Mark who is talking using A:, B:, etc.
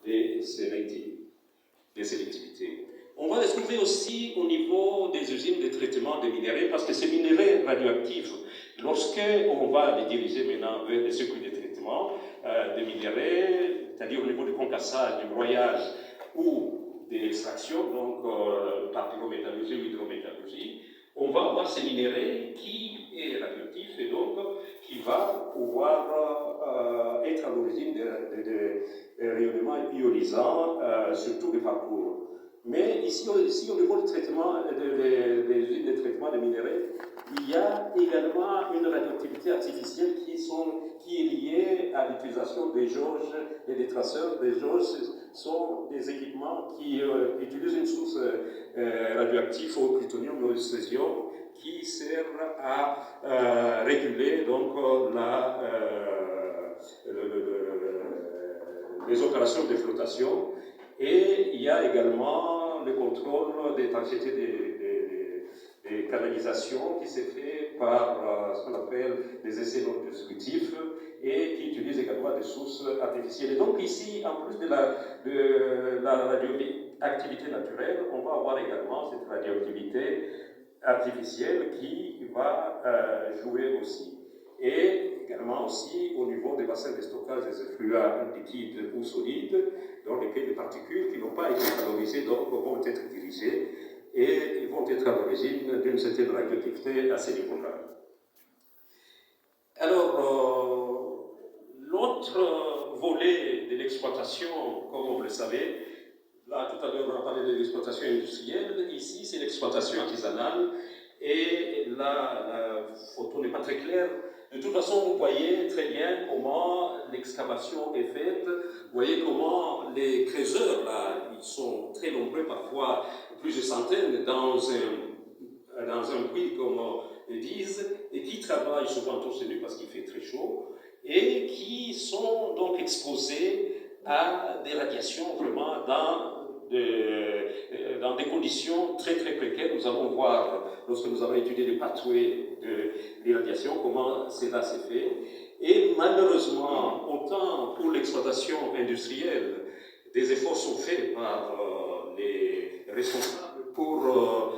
A: des sélectivités. On va les trouver aussi au niveau des usines de traitement des minéraux, parce que ces minéraux radioactifs, lorsqu'on va les diriger maintenant vers des circuits de traitement des minéraux, c'est-à-dire au niveau du concassage, du broyage ou de l'extraction, donc par pyrométallurgie ou hydrométallurgie, on va avoir ces minéraux qui est radioactif et donc qui va pouvoir être à l'origine des rayonnements ionisants sur tout le parcours. Mais ici au niveau du traitement, des usines de traitement des minéraux, il y a également une radioactivité artificielle qui est liée à l'utilisation des jauges et des traceurs. Les jauges sont des équipements qui utilisent une source radioactive au plutonium ou au césium qui sert à réguler donc les opérations de flottation. Et il y a également le contrôle des densités des canalisations qui s'est fait par ce qu'on appelle des essais non destructifs et qui utilisent également des sources artificielles. Et donc ici, en plus de la radioactivité naturelle, on va avoir également cette radioactivité artificielle qui va jouer aussi. Et également aussi au niveau des bassins de stockage des effluents liquides ou solides, dans lesquels les particules qui n'ont pas été valorisées donc, vont être dirigées et vont être à l'origine d'une certaine radioactivité à ces niveaux-là. Alors, l'autre volet de l'exploitation, comme vous le savez, là tout à l'heure on a parlé de l'exploitation industrielle, ici c'est l'exploitation artisanale, et là la photo n'est pas très claire. De toute façon, vous voyez très bien comment l'excavation est faite, vous voyez comment les creuseurs, là, ils sont très nombreux, parfois plusieurs centaines, dans un puits, comme ils disent, et qui travaillent souvent torse nu parce qu'il fait très chaud, et qui sont donc exposés à des radiations vraiment dans des conditions très très précaires. Nous allons voir, lorsque nous avons étudié les pathways de l'irradiation, comment cela s'est fait. Et malheureusement, autant pour l'exploitation industrielle, des efforts sont faits par les responsables pour